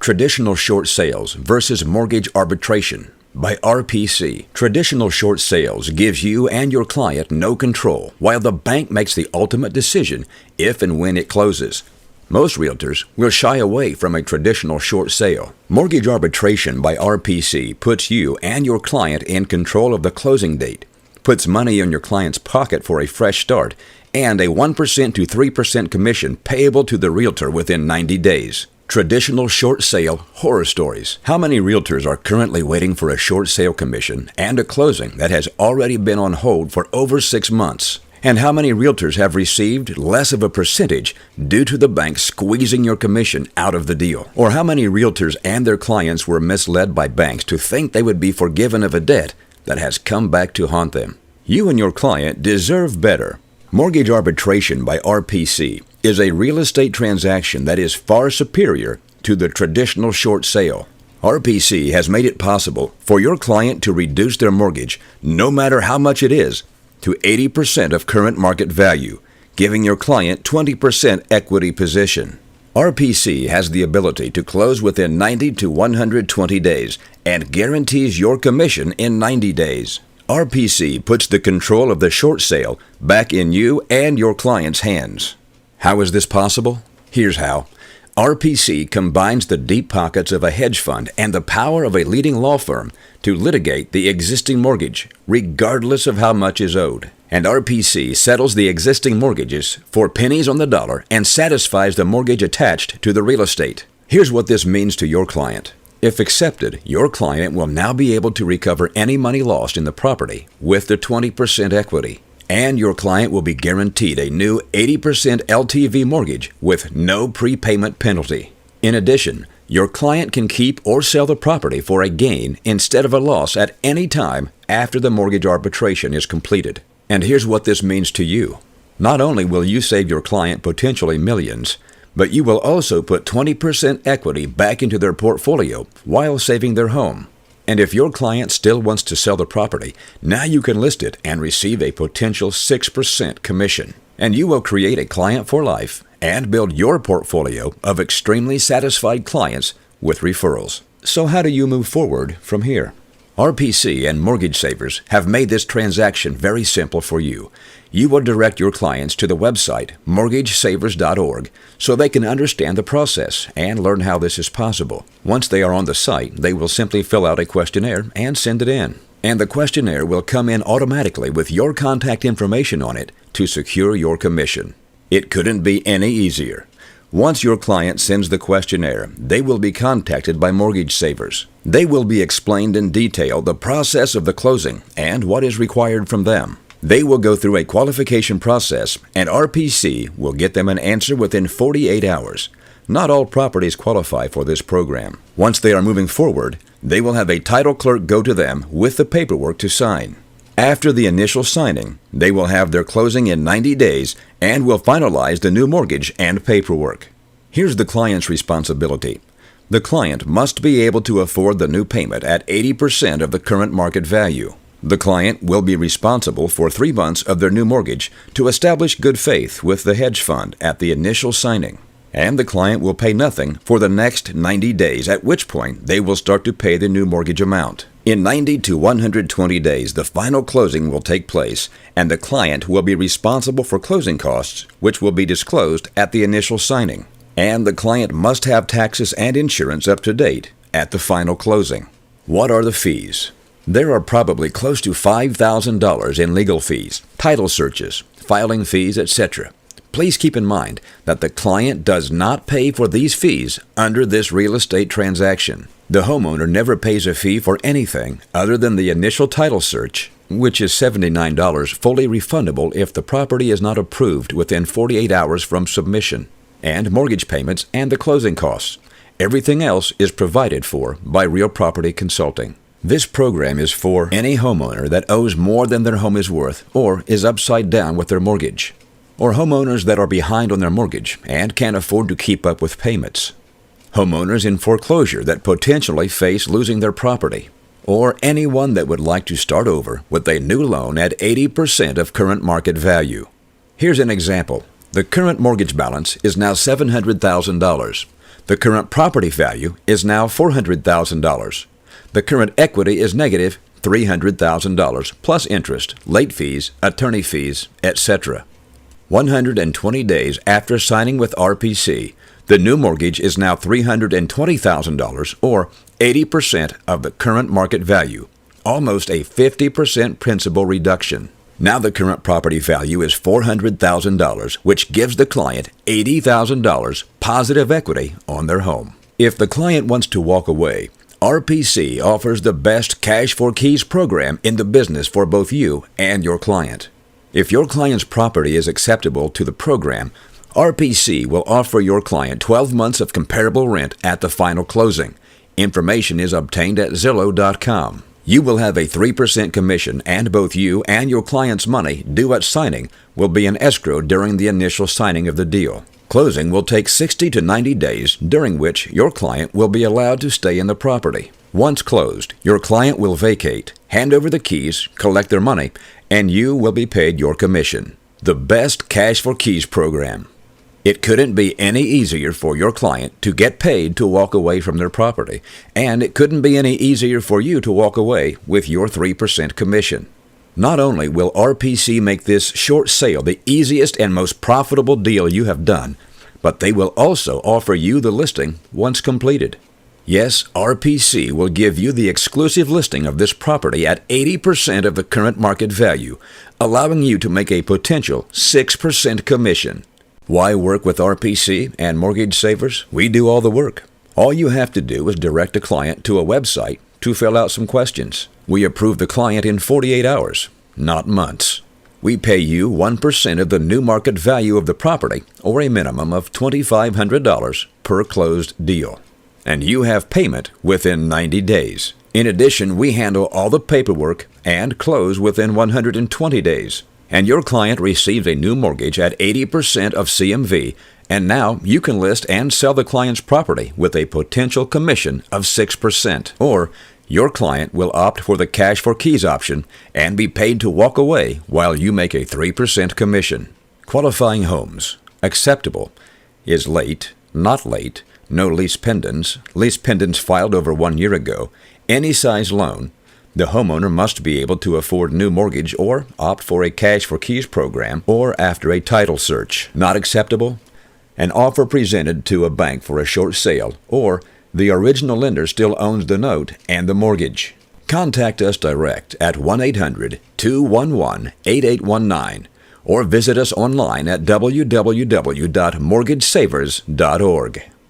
Traditional Short Sales versus Mortgage Arbitration by RPC. Traditional short sales gives you and your client no control, while the bank makes the ultimate decision if and when it closes. Most realtors will shy away from a traditional short sale. Mortgage Arbitration by RPC puts you and your client in control of the closing date, puts money in your client's pocket for a fresh start, and a 1% to 3% commission payable to the realtor within 90 days. Traditional short sale horror stories. How many realtors are currently waiting for a short sale commission and a closing that has already been on hold for over 6 months? And how many realtors have received less of a percentage due to the bank squeezing your commission out of the deal? Or how many realtors and their clients were misled by banks to think they would be forgiven of a debt that has come back to haunt them? You and your client deserve better. Mortgage Arbitration by RPC is a real estate transaction that is far superior to the traditional short sale. RPC has made it possible for your client to reduce their mortgage, no matter how much it is, to 80% of current market value, giving your client 20% equity position. RPC has the ability to close within 90 to 120 days and guarantees your commission in 90 days. RPC puts the control of the short sale back in you and your client's hands. How is this possible? Here's how. RPC combines the deep pockets of a hedge fund and the power of a leading law firm to litigate the existing mortgage, regardless of how much is owed. And RPC settles the existing mortgages for pennies on the dollar and satisfies the mortgage attached to the real estate. Here's what this means to your client. If accepted, your client will now be able to recover any money lost in the property with the 20% equity. And your client will be guaranteed a new 80% LTV mortgage with no prepayment penalty. In addition, your client can keep or sell the property for a gain instead of a loss at any time after the mortgage arbitration is completed. And here's what this means to you. Not only will you save your client potentially millions, but you will also put 20% equity back into their portfolio while saving their home. And if your client still wants to sell the property, now you can list it and receive a potential 6% commission. And you will create a client for life and build your portfolio of extremely satisfied clients with referrals. So how do you move forward from here? RPC and Mortgage Savers have made this transaction very simple for you. You will direct your clients to the website mortgagesavers.org so they can understand the process and learn how this is possible. Once they are on the site, they will simply fill out a questionnaire and send it in. And the questionnaire will come in automatically with your contact information on it to secure your commission. It couldn't be any easier. Once your client sends the questionnaire, they will be contacted by Mortgage Savers. They will be explained in detail the process of the closing and what is required from them. They will go through a qualification process, and RPC will get them an answer within 48 hours. Not all properties qualify for this program. Once they are moving forward, they will have a title clerk go to them with the paperwork to sign. After the initial signing, they will have their closing in 90 days and will finalize the new mortgage and paperwork. Here's the client's responsibility. The client must be able to afford the new payment at 80% of the current market value. The client will be responsible for 3 months of their new mortgage to establish good faith with the hedge fund at the initial signing. And the client will pay nothing for the next 90 days, at which point they will start to pay the new mortgage amount. In 90 to 120 days, the final closing will take place, and the client will be responsible for closing costs, which will be disclosed at the initial signing. And the client must have taxes and insurance up to date at the final closing. What are the fees? There are probably close to $5,000 in legal fees, title searches, filing fees, etc. Please keep in mind that the client does not pay for these fees under this real estate transaction. The homeowner never pays a fee for anything other than the initial title search, which is $79 fully refundable if the property is not approved within 48 hours from submission, and mortgage payments and the closing costs. Everything else is provided for by Real Property Consulting. This program is for any homeowner that owes more than their home is worth or is upside down with their mortgage, or homeowners that are behind on their mortgage and can't afford to keep up with payments, homeowners in foreclosure that potentially face losing their property, or anyone that would like to start over with a new loan at 80% of current market value. Here's an example. The current mortgage balance is now $700,000. The current property value is now $400,000. The current equity is negative $300,000 plus interest, late fees, attorney fees, etc. 120 days after signing with RPC, the new mortgage is now $320,000 or 80% of the current market value, almost a 50% principal reduction. Now the current property value is $400,000, which gives the client $80,000 positive equity on their home. If the client wants to walk away, RPC offers the best Cash for Keys program in the business for both you and your client. If your client's property is acceptable to the program, RPC will offer your client 12 months of comparable rent at the final closing. Information is obtained at Zillow.com. You will have a 3% commission, and both you and your client's money due at signing will be in escrow during the initial signing of the deal. Closing will take 60 to 90 days, during which your client will be allowed to stay in the property. Once closed, your client will vacate, hand over the keys, collect their money, and you will be paid your commission. The best Cash for Keys program. It couldn't be any easier for your client to get paid to walk away from their property, and it couldn't be any easier for you to walk away with your 3% commission. Not only will RPC make this short sale the easiest and most profitable deal you have done, but they will also offer you the listing once completed. Yes, RPC will give you the exclusive listing of this property at 80% of the current market value, allowing you to make a potential 6% commission. Why work with RPC and Mortgage Savers? We do all the work. All you have to do is direct a client to a website to fill out some questions. We approve the client in 48 hours, not months. We pay you 1% of the new market value of the property, or a minimum of $2,500 per closed deal. And you have payment within 90 days. In addition, we handle all the paperwork and close within 120 days. And your client receives a new mortgage at 80% of CMV, and now you can list and sell the client's property with a potential commission of 6%. Or your client will opt for the Cash for Keys option and be paid to walk away while you make a 3% commission. Qualifying homes. Acceptable is late, not late, no lease pendants filed over 1 year ago, any size loan. The homeowner must be able to afford new mortgage or opt for a Cash for Keys program or after a title search. Not acceptable? An offer presented to a bank for a short sale, or the original lender still owns the note and the mortgage. Contact us direct at 1-800-211-8819 or visit us online at www.mortgagesavers.org.